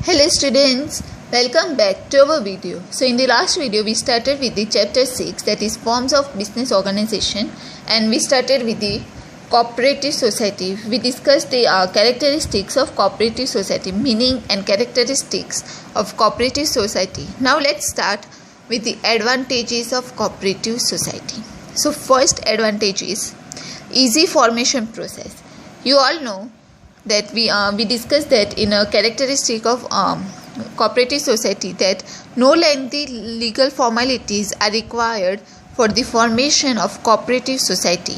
Hello students, welcome back to our video. So in the last video we started with the chapter 6, that is forms of business organization, and we started with the cooperative society. We discussed the characteristics of cooperative society, meaning and characteristics of cooperative society. Now let's start with the advantages of cooperative society. So first advantage is easy formation process. You all know that we discussed that in a characteristic of cooperative society, that no lengthy legal formalities are required for the formation of cooperative society.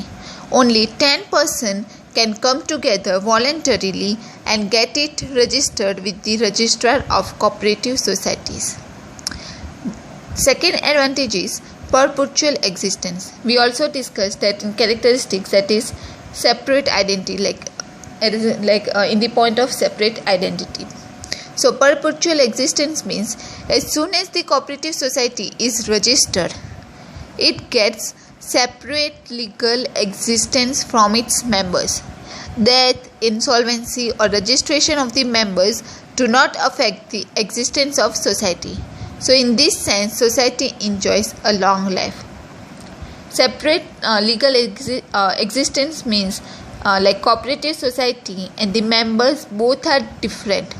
Only 10% can come together voluntarily and get it registered with the registrar of cooperative societies. Second advantage is perpetual existence. We also discussed that in characteristics, that is separate identity, in the point of separate identity. So perpetual existence means as soon as the cooperative society is registered, it gets separate legal existence from its members. Death, insolvency or registration of the members do not affect the existence of society. So in this sense, society enjoys a long life. Separate legal existence means like cooperative society and the members both are different.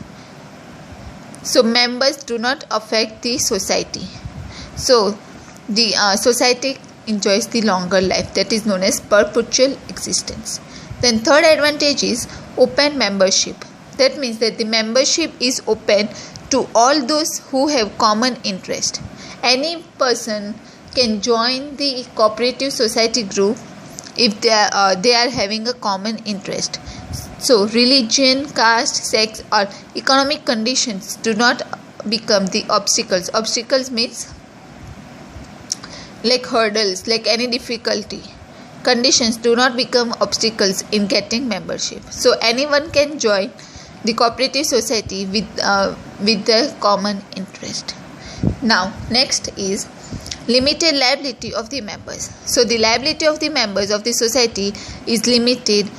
So members do not affect the society. So the society enjoys the longer life, that is known as perpetual existence. Then third advantage is open membership. That means that the membership is open to all those who have common interest. Any person can join the cooperative society group if they are having a common interest. So religion, caste, sex or economic conditions do not become the obstacles. Obstacles means like hurdles, like any difficulty. Conditions do not become obstacles in getting membership. So anyone can join the cooperative society with their common interest. Now next is limited liability of the members. So the liability of the members of the society is limited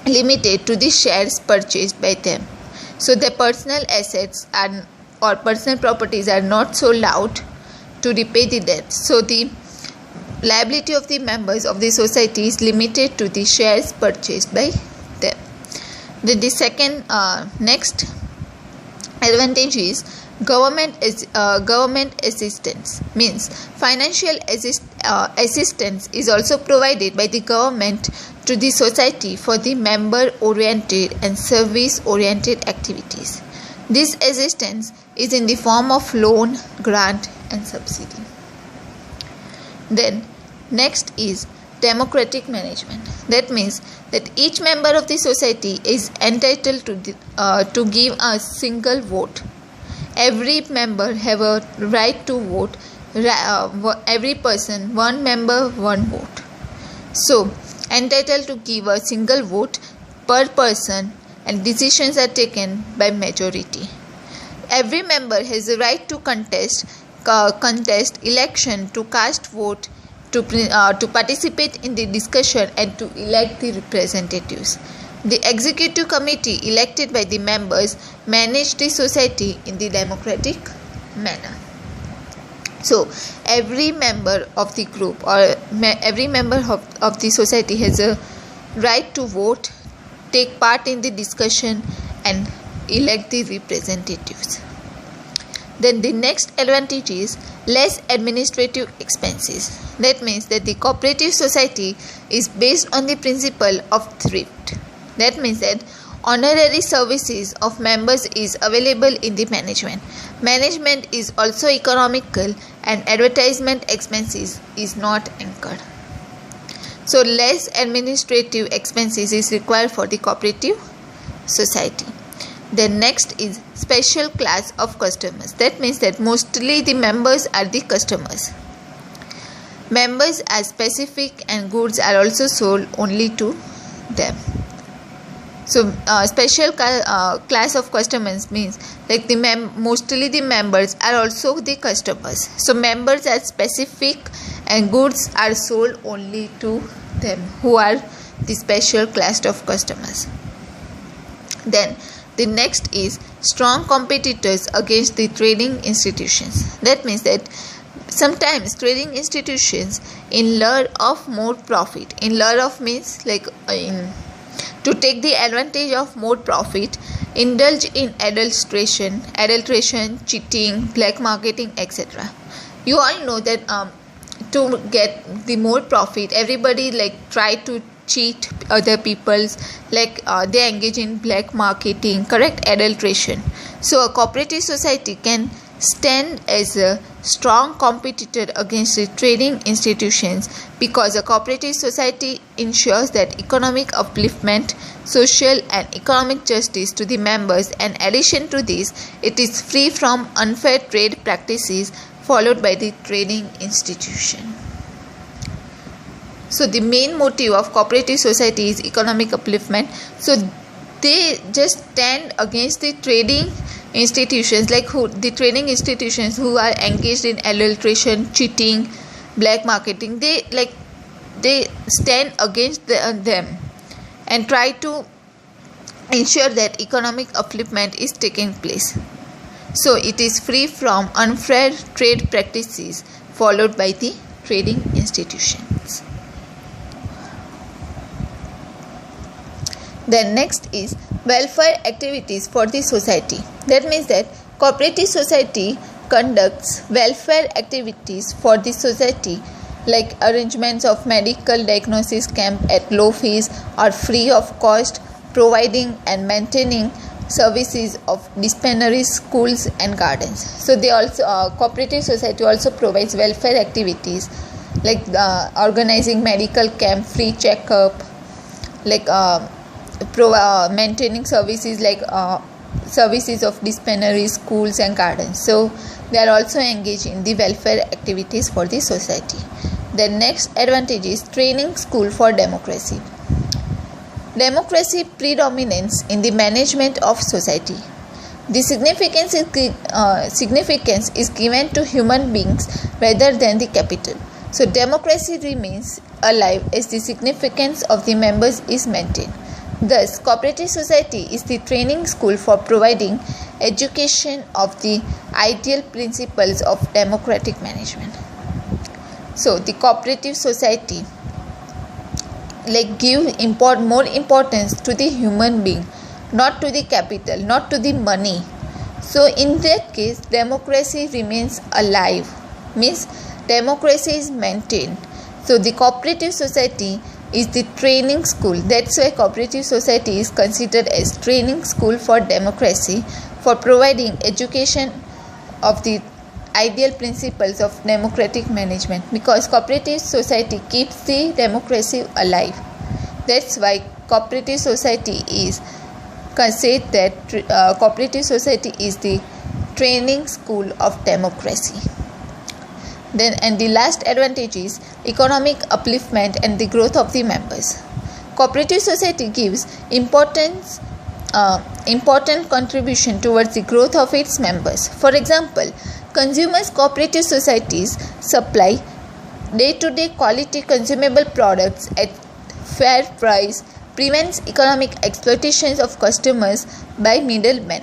limited to the shares purchased by them. So the personal assets or personal properties are not sold out to repay the debt. So the liability of the members of the society is limited to the shares purchased by them. Then the second next advantage is government assistance. Means financial assistance is also provided by the government to the society for the member oriented and service oriented activities. This assistance is in the form of loan, grant and subsidy. Then next is democratic management. That means that each member of the society is entitled to give a single vote. Every member have a right to vote. Every person, one member, one vote. So entitled to give a single vote per person, and decisions are taken by majority. Every member has a right to contest election, to cast vote, to participate in the discussion and to elect the representatives. The executive committee elected by the members manage the society in the democratic manner. So every member of the group or every member of the society has a right to vote, take part in the discussion and elect the representatives. Then the next advantage is less administrative expenses. That means that the cooperative society is based on the principle of thrift. That means that honorary services of members is available in the management. Management is also economical and advertisement expenses is not incurred. So less administrative expenses is required for the cooperative society. Then next is special class of customers. That means that mostly the members are the customers. Members are specific and goods are also sold only to them. So special class of customers means like mostly the members are also the customers. So members are specific and goods are sold only to them, who are the special class of customers. Then The next is strong competitors against the trading institutions. That means that sometimes trading institutions, in lure of more profit, in lure of means like to take the advantage of more profit, indulge in adulteration, cheating, black marketing, etc. You all know that to get the more profit, everybody like try to cheat other people's, like they engage in black marketing, correct, adulteration. So a cooperative society can stand as a strong competitor against the trading institutions, because a cooperative society ensures that economic upliftment, social and economic justice to the members, and addition to this, it is free from unfair trade practices followed by the trading institution. So the main motive of cooperative society is economic upliftment. So they just stand against the trading institutions, like the trading institutions who are engaged in adulteration, cheating, black marketing. They stand against them and try to ensure that economic upliftment is taking place. So it is free from unfair trade practices followed by the trading institutions. Then next is welfare activities for the society. That means that cooperative society conducts welfare activities for the society, like arrangements of medical diagnosis camp at low fees or free of cost, providing and maintaining services of dispensaries, schools and gardens. So they also cooperative society also provides welfare activities, like organizing medical camp, free checkup, like maintaining services like services of dispensaries, schools and gardens. So they are also engaged in the welfare activities for the society. The next advantage is training school for democracy. Democracy predominates in the management of society. The significance is given to human beings rather than the capital. So democracy remains alive as the significance of the members is maintained. Thus, cooperative society is the training school for providing education of the ideal principles of democratic management. So, the cooperative society give more importance to the human being, not to the capital, not to the money. So, in that case, democracy remains alive, means democracy is maintained. So, the cooperative society is the training school. That's why cooperative society is considered as training school for democracy, for providing education of the ideal principles of democratic management, because cooperative society keeps the democracy alive. That's why cooperative society is considered that cooperative society is the training school of democracy. Then, and the last advantage is economic upliftment and the growth of the members. Cooperative society gives important contribution towards the growth of its members. For example, consumers cooperative societies supply day-to-day quality consumable products at fair price, prevents economic exploitations of customers by middlemen.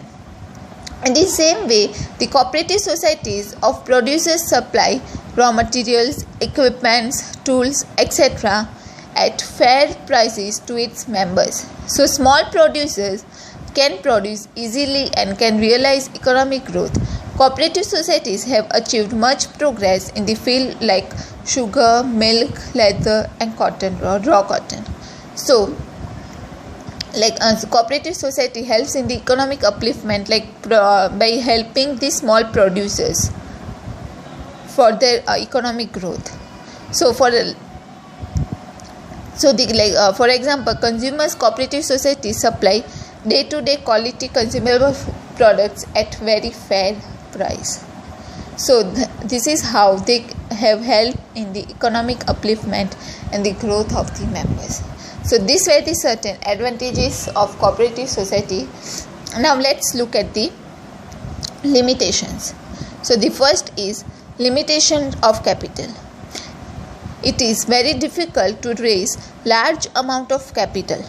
In the same way, the cooperative societies of producers supply raw materials, equipments, tools, etc. at fair prices to its members. So, small producers can produce easily and can realize economic growth. Cooperative societies have achieved much progress in the field like sugar, milk, leather and cotton, raw cotton. So, cooperative society helps in the economic upliftment by helping the small producers for their economic growth. So for example, consumers cooperative societies supply day-to-day quality consumable products at very fair price. So this is how they have helped in the economic upliftment and the growth of the members. So these were the certain advantages of cooperative society. Now let's look at the limitations. So the first is limitation of capital. It is very difficult to raise large amount of capital.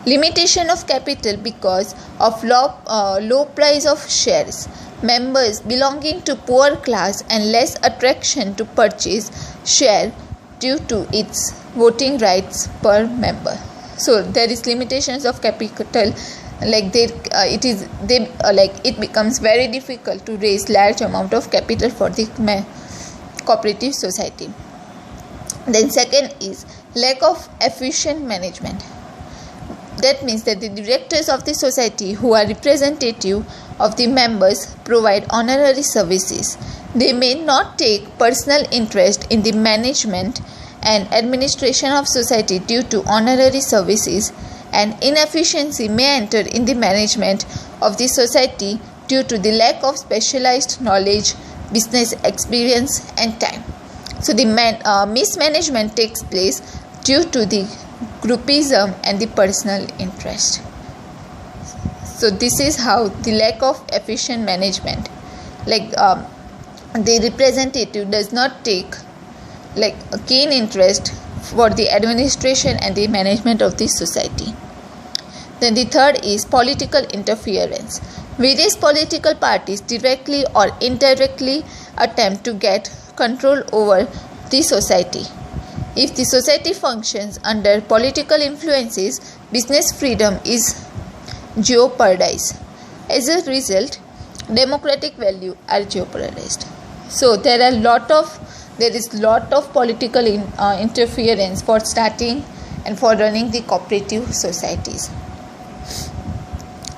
Limitation of capital because of low price of shares. Members belonging to poor class and less attraction to purchase share due to its voting rights per member. So there is limitations of capital, like it becomes very difficult to raise large amount of capital for the cooperative society. Then second is lack of efficient management. That means that the directors of the society, who are representative of the members, provide honorary services. They may not take personal interest in the management and administration of society due to honorary services, and inefficiency may enter in the management of the society due to the lack of specialized knowledge, business experience and time. So the mismanagement takes place due to the groupism and the personal interest. So this is how the lack of efficient management, the representative does not take a keen interest for the administration and the management of the society. Then the third is political interference. Various political parties directly or indirectly attempt to get control over the society. If the society functions under political influences, business freedom is jeopardized. As a result, democratic values are jeopardized. So there is lot of political interference for starting and for running the cooperative societies.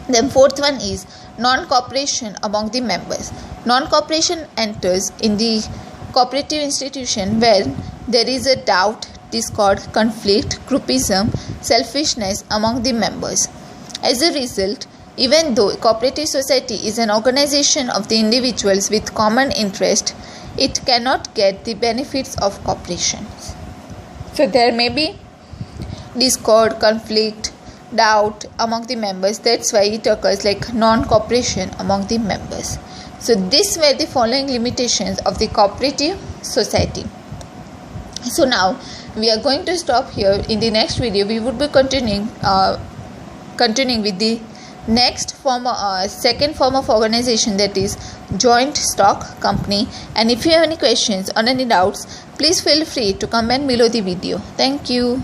Then fourth one is non-cooperation among the members. Non-cooperation enters in the cooperative institution where there is a doubt, discord, conflict, groupism, selfishness among the members. As a result, even though cooperative society is an organization of the individuals with common interest, it cannot get the benefits of cooperation. So there may be discord, conflict, doubt among the members. That's why it occurs like non-cooperation among the members. So these were the following limitations of the cooperative society. So now we are going to stop here. In the next video we would be continuing with the next second form of organization, that is joint stock company. And if you have any questions or any doubts, please feel free to comment below the video. Thank you.